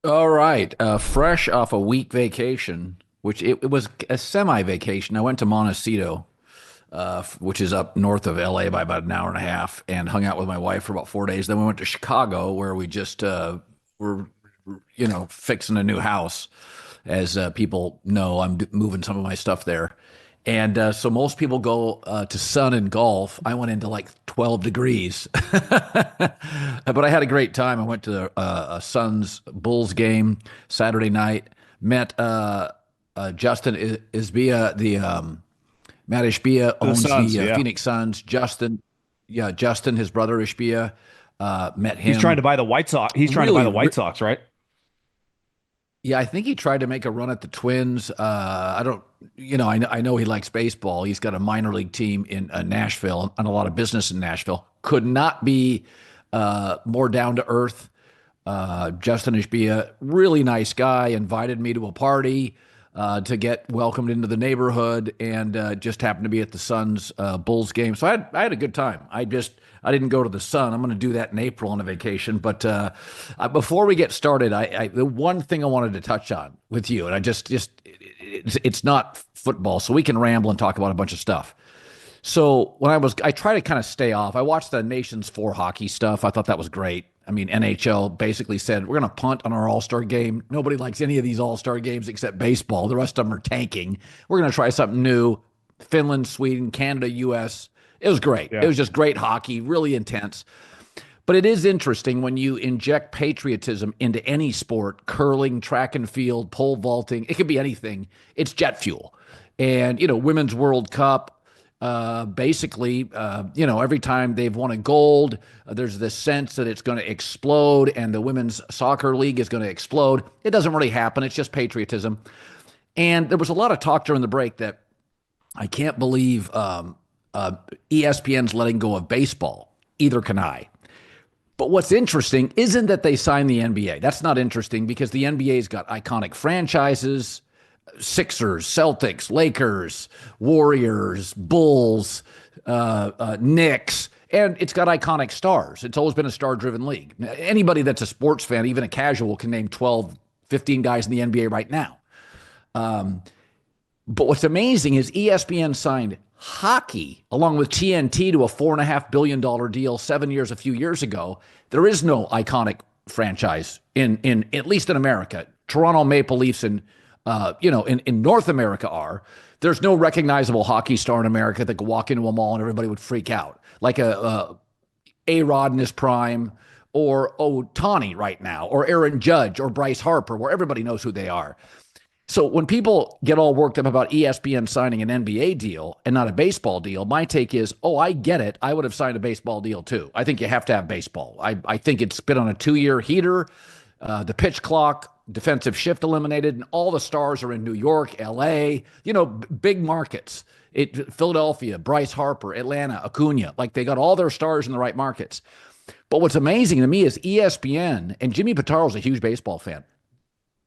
All right. Fresh off a week vacation, which it was a semi-vacation. I went to Montecito, which is up north of LA by about an hour and a half, and hung out with my wife for about 4 days. Then we went to Chicago, where we just were, fixing a new house. As people know, I'm moving some of my stuff there. And so most people go to sun and golf. I went into like 12 degrees, but I had a great time. I went to a Suns Bulls game Saturday night. Met Justin Isbia, the Matt Ishbia The owns Suns, the yeah. Phoenix Suns. Justin, his brother Ishbia, met He's trying to him. buy the White Sox. He's trying to buy Really, the White Sox, right? Yeah, I think he tried to make a run at the Twins. I don't, I know he likes baseball. He's got a minor league team in Nashville and a lot of business in Nashville. Could not be more down to earth. Justin Ishbia, really nice guy, invited me to a party to get welcomed into the neighborhood, and just happened to be at the Suns Bulls game. So I had a good time. I didn't go to the Sun. I'm going to do that in April on a vacation. But before we get started, the one thing I wanted to touch on with you, and it's not football, so we can ramble and talk about a bunch of stuff. So I try to kind of stay off. I watched the Nations 4 hockey stuff. I thought that was great. I mean, NHL basically said, we're going to punt on our All-Star game. Nobody likes any of these All-Star games except baseball. The rest of them are tanking. We're going to try something new. Finland, Sweden, Canada, US. It was great. It Yeah. was just great hockey, really intense. But it is interesting when you inject patriotism into any sport, curling, track and field, pole vaulting, it could be anything. It's jet fuel. And, Women's World Cup, basically, every time they've won a gold, there's this sense that it's going to explode and the women's soccer league is going to explode. It doesn't really happen. It's just patriotism. And there was a lot of talk during the break that I can't believe ESPN's letting go of baseball. Either can I. But what's interesting isn't that they signed the NBA. That's not interesting because the NBA's got iconic franchises: Sixers, Celtics, Lakers, Warriors, Bulls, Knicks, and it's got iconic stars. It's always been a star-driven league. Anybody that's a sports fan, even a casual, can name 12, 15 guys in the NBA right now. But what's amazing is ESPN signed hockey along with TNT to a $4.5 billion deal 7 years, a few years ago. There is no iconic franchise in at least in America. Toronto Maple Leafs in North America are. There's no recognizable hockey star in America that could walk into a mall and everybody would freak out, like a Rod in his prime, or Otani right now, or Aaron Judge, or Bryce Harper, where everybody knows who they are. So when people get all worked up about ESPN signing an NBA deal and not a baseball deal, my take is, oh, I get it. I would have signed a baseball deal too. I think you have to have baseball. I think it's been on a 2-year heater. The pitch clock, defensive shift eliminated, and all the stars are in New York, LA, big markets. Philadelphia, Bryce Harper, Atlanta, Acuna, like they got all their stars in the right markets. But what's amazing to me is ESPN, and Jimmy Pitaro's a huge baseball fan,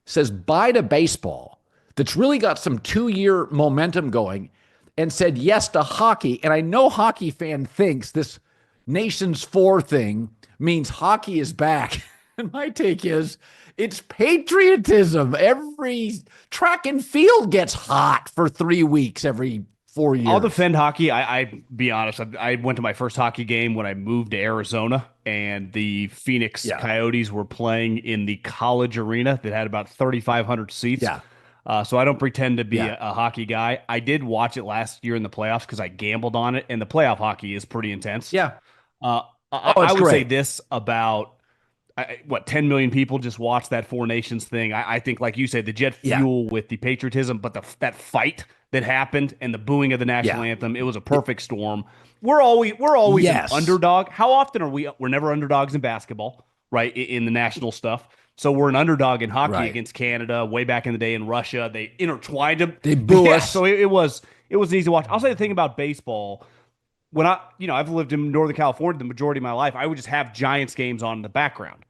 says bye to baseball that's really got some 2-year momentum going, and said yes to hockey. And I know hockey fan thinks this Nations 4 thing means hockey is back. And my take is it's patriotism. Every track and field gets hot for 3 weeks every four I'll years. defend hockey. I be honest. I went to my first hockey game when I moved to Arizona, and the Phoenix Yeah. Coyotes were playing in the college arena that had about 3,500 seats. Yeah. So I don't pretend to be Yeah. a hockey guy. I did watch it last year in the playoffs because I gambled on it, and the playoff hockey is pretty intense. Yeah. Oh, I it's would say great. this about what 10 million people just watched that Four Nations thing. I think, like you said, the jet Yeah. fuel with the patriotism, but that fight that happened and the booing of the national Yeah. anthem, it was a perfect storm. We're always an Yes. underdog. How often are we? We're never underdogs in basketball, right? In the national stuff. So we're an underdog in hockey Right. against Canada way back in the day in Russia. They intertwined them. They boo Yeah, us. so it was easy to watch. I'll say the thing about baseball when I've lived in Northern California the majority of my life, I would just have Giants games on in the background.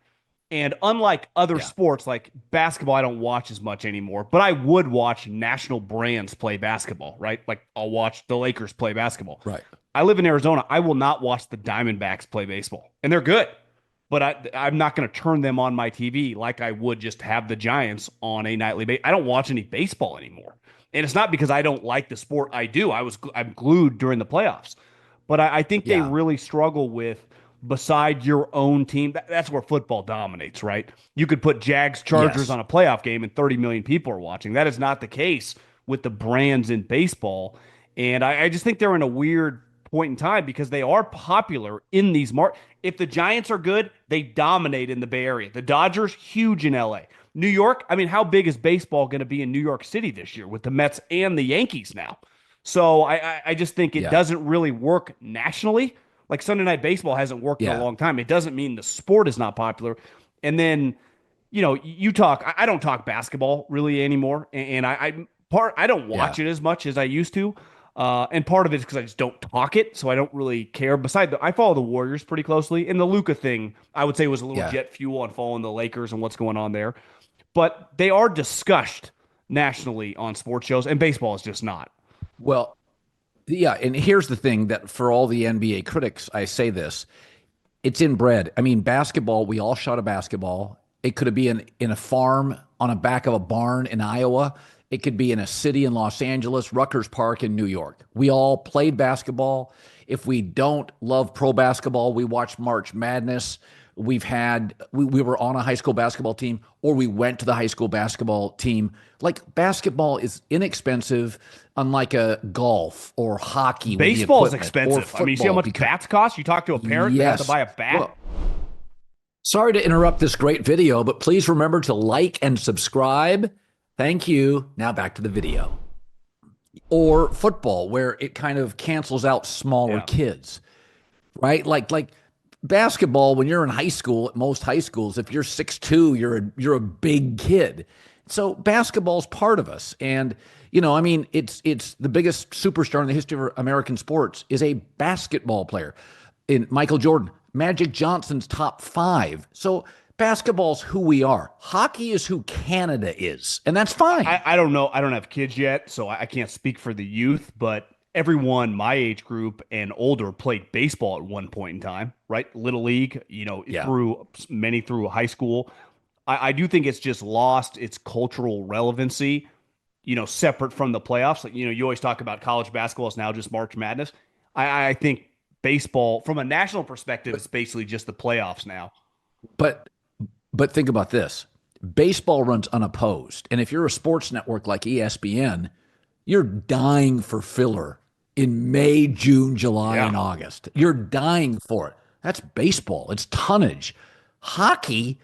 And unlike other Yeah. sports like basketball, I don't watch as much anymore, but I would watch national brands play basketball, right? Like I'll watch the Lakers play basketball. Right. I live in Arizona. I will not watch the Diamondbacks play baseball, and they're good. but I'm not going to turn them on my TV like I would just have the Giants on a nightly basis. I don't watch any baseball anymore. And it's not because I don't like the sport. I do. I'm glued during the playoffs. But I think they Yeah. really struggle with beside your own team. That's where football dominates, right? You could put Jags Chargers Yes. on a playoff game and 30 million people are watching. That is not the case with the brands in baseball. And I just think they're in a weird point in time because they are popular in these markets. If the Giants are good, they dominate in the Bay Area. The Dodgers, huge in LA. New York, I mean, how big is baseball going to be in New York City this year with the Mets and the Yankees now? So I just think it Yeah. doesn't really work nationally. Like Sunday Night Baseball hasn't worked in a Yeah. long time. It doesn't mean the sport is not popular. And then, you talk. I don't talk basketball really anymore, and I don't Yeah. watch it as much as I used to. And part of it is because I just don't talk it, so I don't really care. I follow the Warriors pretty closely, and the Luka thing I would say was a little Yeah. jet fuel on following the Lakers and what's going on there. But they are discussed nationally on sports shows, and baseball is just not. Well, yeah. And here's the thing that for all the NBA critics, I say this, it's inbred. I mean, basketball, we all shot a basketball. It could be in a farm on a back of a barn in Iowa. It could be in a city in Los Angeles, Rutgers Park in New York. We all played basketball. If we don't love pro basketball, we watch March Madness. We were on a high school basketball team, or we went to the high school basketball team. Like basketball is inexpensive, unlike a golf or hockey with the Baseball is equipment, or expensive. I mean, you see how football. much Because bats cost? You talk to a parent, they have to yes, buy a bat. well, sorry to interrupt this great video, but please remember to like and subscribe. Thank you. Now back to the video. Or football, where it kind of cancels out smaller Yeah. kids, right? Like basketball, when you're in high school, at most high schools, if you're 6'2", you're a big kid. So basketball's part of us. And I mean, it's the biggest superstar in the history of American sports is a basketball player. In Michael Jordan, Magic Johnson's top 5. So basketball's who we are. Hockey is who Canada is, and that's fine. I don't know. I don't have kids yet, so I can't speak for the youth, but everyone my age group and older played baseball at one point in time, right? Little league, Yeah. through high school. I do think it's just lost its cultural relevancy, separate from the playoffs. Like, you always talk about college basketball is now just March Madness. I think baseball, from a national perspective, is basically just the playoffs now. But but think about this. Baseball runs unopposed. And if you're a sports network like ESPN, you're dying for filler in May, June, July, Yeah. and August. You're dying for it. That's baseball. It's tonnage. Hockey,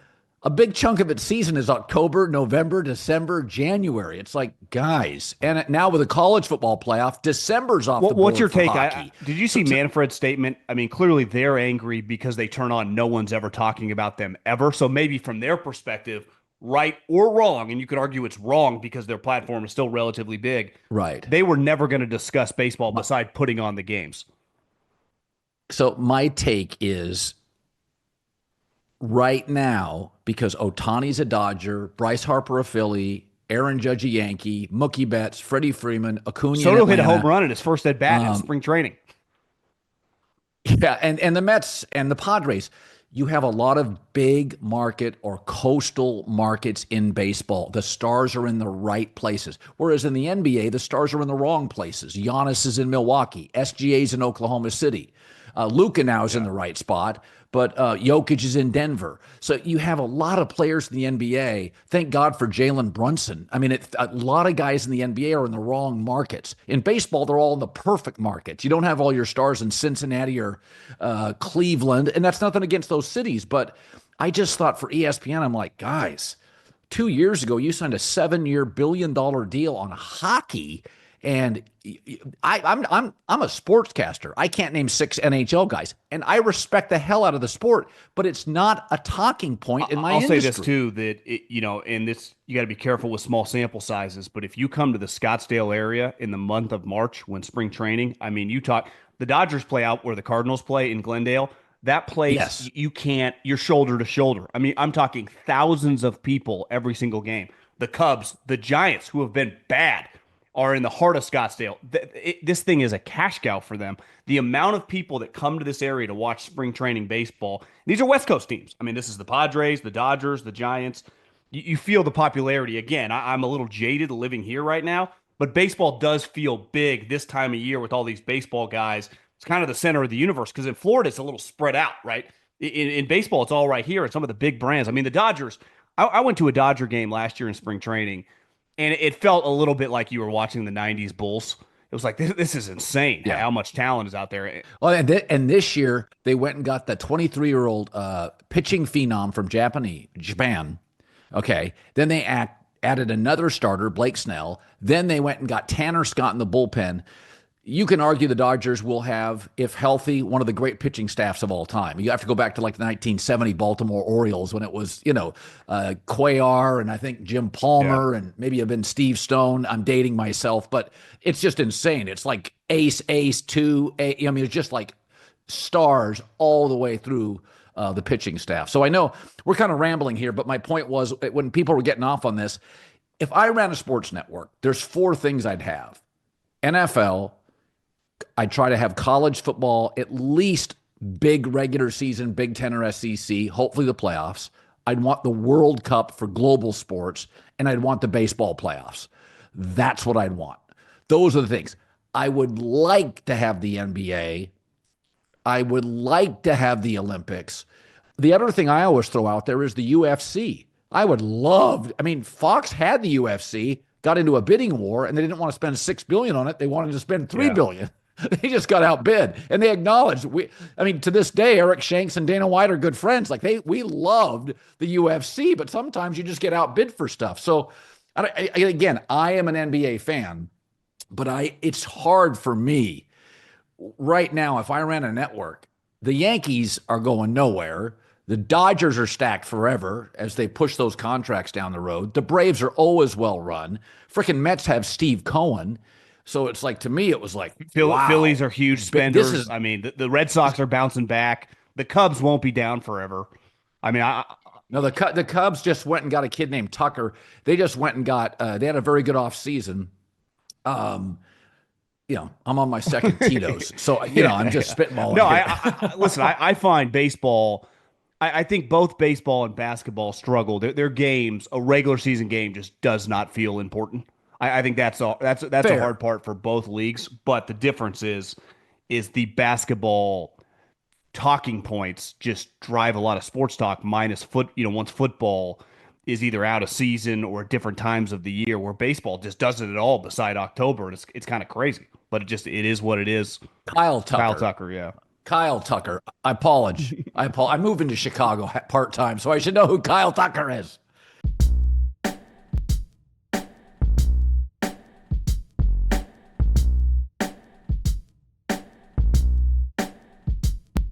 a big chunk of its season is October, November, December, January. It's like, guys, and now with the college football playoff, December's off the board What's your for take? hockey. Did you see Manfred's statement? I mean, clearly they're angry because they turn on. No one's ever talking about them ever. So maybe from their perspective, right or wrong, and you could argue it's wrong because their platform is still relatively big. Right. They were never going to discuss baseball beside putting on the games. So my take is right now, because Ohtani's a Dodger, Bryce Harper a Philly, Aaron Judge a Yankee, Mookie Betts, Freddie Freeman, Acuna in Soto hit a Atlanta. home run in his first at bat in spring training. Yeah, and the Mets and the Padres. You have a lot of big market or coastal markets in baseball. The stars are in the right places. Whereas in the NBA, the stars are in the wrong places. Giannis is in Milwaukee. SGA's in Oklahoma City. Luka now is in the right spot, but Jokic is in Denver. So you have a lot of players in the NBA. Thank God for Jalen Brunson. I mean, a lot of guys in the NBA are in the wrong markets. In baseball, they're all in the perfect markets. You don't have all your stars in Cincinnati or Cleveland, and that's nothing against those cities. But I just thought for ESPN, I'm like, guys, 2 years ago, you signed a 7-year $1 billion deal on hockey. And I'm a sportscaster. I can't name 6 NHL guys, and I respect the hell out of the sport, but it's not a talking point in my industry. I'll say this too, that and this, you got to be careful with small sample sizes. But if you come to the Scottsdale area in the month of March when spring training, I mean, the Dodgers play out where the Cardinals play in Glendale. That place, Yes. you're shoulder to shoulder. I mean, I'm talking thousands of people every single game. The Cubs, the Giants, who have been bad. are in the heart of Scottsdale. This thing is a cash cow for them. The amount of people that come to this area to watch spring training baseball, these are West Coast teams. I mean, this is the Padres, the Dodgers, the Giants. You feel the popularity. Again, I'm a little jaded living here right now, but baseball does feel big this time of year with all these baseball guys. It's kind of the center of the universe because in Florida, it's a little spread out, right? In baseball, it's all right here and some of the big brands. I mean, the Dodgers, I went to a Dodger game last year in spring training, and it felt a little bit like you were watching the 90s Bulls. It was like, this is insane how much talent is out there. Well, and this year, they went and got the 23-year-old pitching phenom from Japan. Okay. Then they added another starter, Blake Snell. Then they went and got Tanner Scott in the bullpen. You can argue the Dodgers will have, if healthy, one of the great pitching staffs of all time. You have to go back to like the 1970 Baltimore Orioles when it was, Cuellar and I think Jim Palmer and maybe even Steve Stone. I'm dating myself, but it's just insane. It's like ace, two. I mean, it's just like stars all the way through the pitching staff. So I know we're kind of rambling here, but my point was when people were getting off on this, if I ran a sports network, there's 4 things I'd have. NFL, I'd try to have college football, at least big regular season, Big Ten or SEC, hopefully the playoffs. I'd want the World Cup for global sports, and I'd want the baseball playoffs. That's what I'd want. Those are the things. I would like to have the NBA. I would like to have the Olympics. The other thing I always throw out there is the UFC. I would love, Fox had the UFC, got into a bidding war, and they didn't want to spend $6 billion on it. They wanted to spend $3 billion. They just got outbid, and they acknowledged to this day, Eric Shanks and Dana White are good friends. Like we loved the UFC, but sometimes you just get outbid for stuff. So again, I am an NBA fan, but it's hard for me right now. If I ran a network, the Yankees are going nowhere. The Dodgers are stacked forever as they push those contracts down the road. The Braves are always well run. Freaking Mets have Steve Cohen. So it's like, to me, it was like, wow. Phillies are huge spenders. The Red Sox are bouncing back. The Cubs won't be down forever. No, the Cubs just went and got a kid named Tucker. They just went and got, they had a very good offseason. I'm on my second Tito's. So, I'm just spitballing. No, listen, I find baseball, I think both baseball and basketball struggle. Their games, a regular season game just does not feel important. I think that's a hard part for both leagues, but the difference is the basketball talking points just drive a lot of sports talk minus once football is either out of season or at different times of the year, where baseball just doesn't at all beside October. And it's kind of crazy, but it is what it is. Kyle Tucker. Yeah. Kyle Tucker. I apologize. I moved into Chicago part-time, so I should know who Kyle Tucker is.